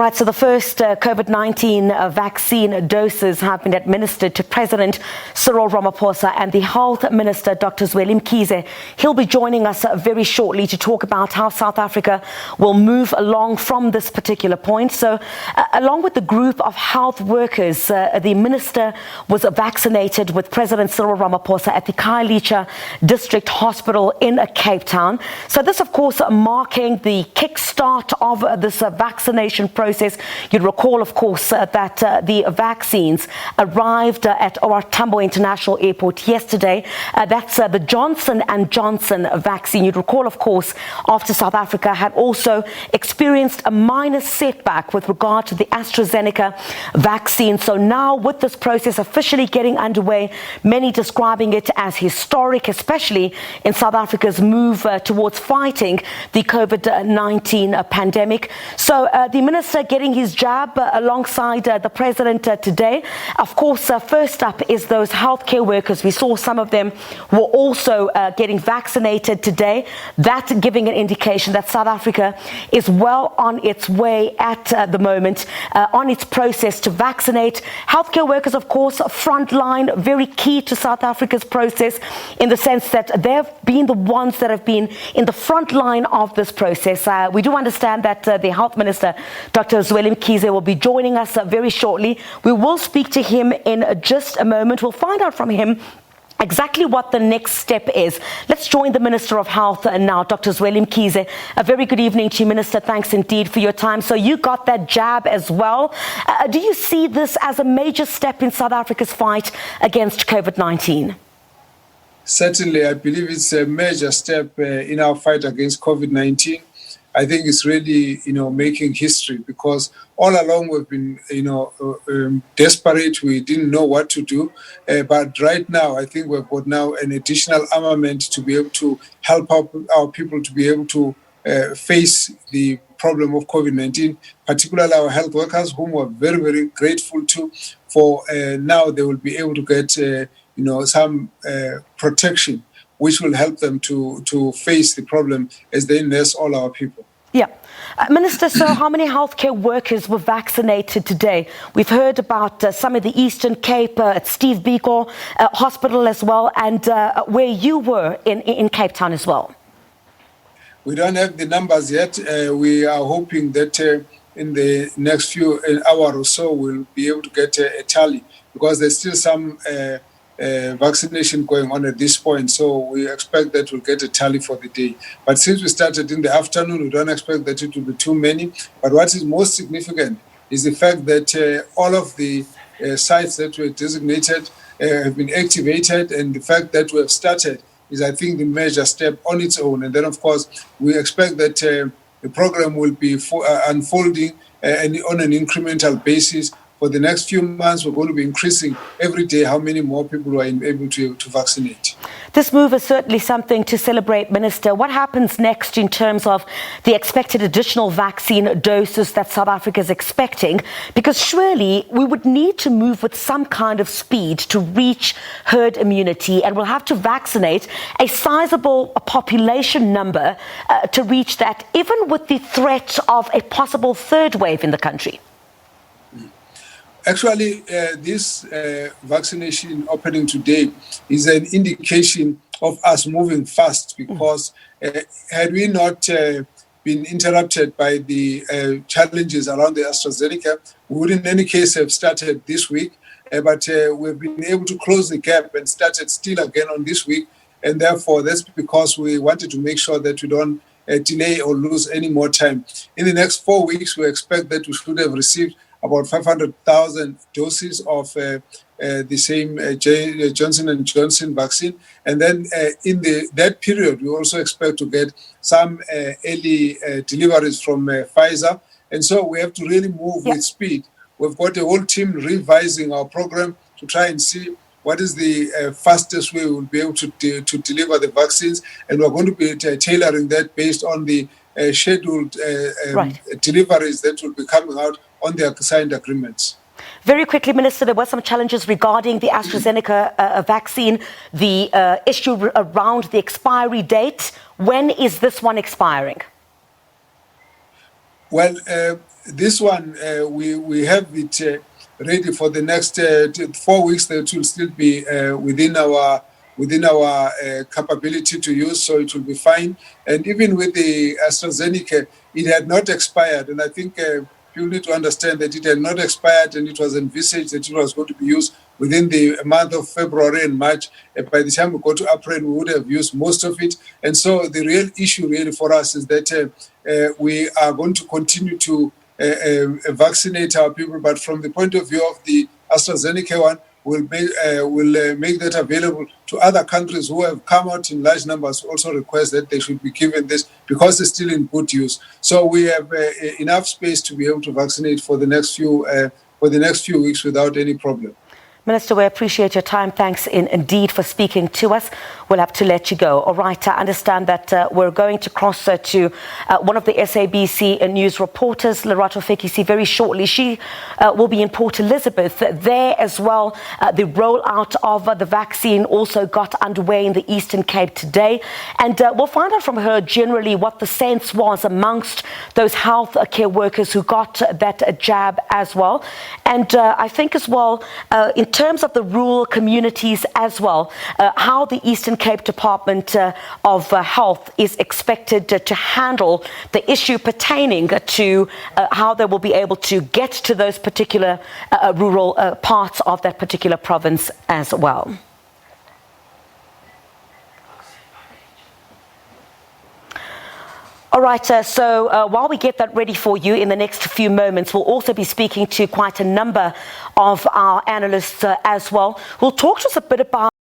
Right, so the first COVID-19 vaccine doses have been administered to President Cyril Ramaphosa and the Health Minister, Dr. Zweli Mkhize. He'll be joining us very shortly to talk about how South Africa will move along from this particular point. So, along with the group of health workers, the minister was vaccinated with President Cyril Ramaphosa at the Khayelitsha District Hospital in Cape Town. So this, of course, marking the kickstart of this vaccination process. You'd recall, of course, that the vaccines arrived at Tambo International Airport yesterday. That's the Johnson & Johnson vaccine. You'd recall, of course, after South Africa had also experienced a minor setback with regard to the AstraZeneca vaccine. So now, with this process officially getting underway, many describing it as historic, especially in South Africa's move towards fighting the COVID-19 pandemic. So the minister getting his jab alongside the president today. Of course, first up is those healthcare workers. We saw some of them were also getting vaccinated today. That giving an indication that South Africa is well on its way at the moment, on its process to vaccinate. Healthcare workers, of course, frontline, very key to South Africa's process in the sense that they've been the ones that have been in the front line of this process. We do understand that the Health Minister, Dr. Zweli Mkhize, will be joining us very shortly. We will speak to him in just a moment. We'll find out from him exactly what the next step is. Let's join the Minister of Health now, Dr. Zweli Mkhize. A very good evening to you, Minister. Thanks indeed for your time. So you got that jab as well. Do you see this as a major step in South Africa's fight against COVID-19? Certainly, I believe it's a major step in our fight against COVID-19. I think it's really, making history because all along we've been, desperate. We didn't know what to do. But right now, I think we've got now an additional armament to be able to help our people to be able to face the problem of COVID-19, particularly our health workers, whom we're very, very grateful to. For now, they will be able to get, some protection, which will help them to face the problem as they nurse all our people. Yeah. Minister, so how many healthcare workers were vaccinated today? We've heard about some of the Eastern Cape at Steve Biko Hospital as well, and where you were in Cape Town as well. We don't have the numbers yet. We are hoping that in the next few hours or so, we'll be able to get a tally because there's still some vaccination going on at this point, so we expect that we'll get a tally for the day. But since we started in the afternoon, we don't expect that it will be too many. But what is most significant is the fact that all of the sites that were designated have been activated, and the fact that we have started is, I think, the major step on its own. And then, of course, we expect that the program will be unfolding on an incremental basis. For the next few months, we're going to be increasing every day how many more people are able to vaccinate. This move is certainly something to celebrate, Minister. What happens next in terms of the expected additional vaccine doses that South Africa is expecting? Because surely we would need to move with some kind of speed to reach herd immunity, and we'll have to vaccinate a sizable population number to reach that, even with the threat of a possible third wave in the country. Actually, this vaccination opening today is an indication of us moving fast because had we not been interrupted by the challenges around the AstraZeneca, we would in any case have started this week. But we've been able to close the gap and started still again on this week. And therefore, that's because we wanted to make sure that we don't delay or lose any more time. In the next 4 weeks, we expect that we should have received about 500,000 doses of the same Johnson & Johnson vaccine. And then in that period, we also expect to get some early deliveries from Pfizer. And so we have to really move with speed. We've got a whole team revising our program to try and see what is the fastest way we'll be able to deliver the vaccines. And we're going to be tailoring that based on the scheduled deliveries that will be coming out on their signed agreements. Very quickly, Minister, there were some challenges regarding the AstraZeneca vaccine, the issue around the expiry date. When is this one expiring? Well, this one, we have it ready for the next 4 weeks. That will still be within our capability to use, so it will be fine. And even with the AstraZeneca, it had not expired, and I think people need to understand that it had not expired, and it was envisaged that it was going to be used within the month of February and March. By the time we go to April, we would have used most of it. And so the real issue really for us is that we are going to continue to vaccinate our people, but from the point of view of the AstraZeneca one, will make that available to other countries who have come out in large numbers, also request that they should be given this because it's still in good use. So we have enough space to be able to vaccinate for the next few weeks without any problem. Minister, we appreciate your time. Thanks indeed for speaking to us. We'll have to let you go. All right, I understand that we're going to cross to one of the SABC news reporters, Lerato Fekisi, very shortly. She will be in Port Elizabeth. There as well, the rollout of the vaccine also got underway in the Eastern Cape today. And we'll find out from her generally what the sense was amongst those health care workers who got that jab as well. And I think as well, in terms of the rural communities as well, how the Eastern Cape Department of Health is expected to handle the issue pertaining to how they will be able to get to those particular rural parts of that particular province as well. All right, so while we get that ready for you in the next few moments, we'll also be speaking to quite a number of our analysts as well. We'll talk to us a bit about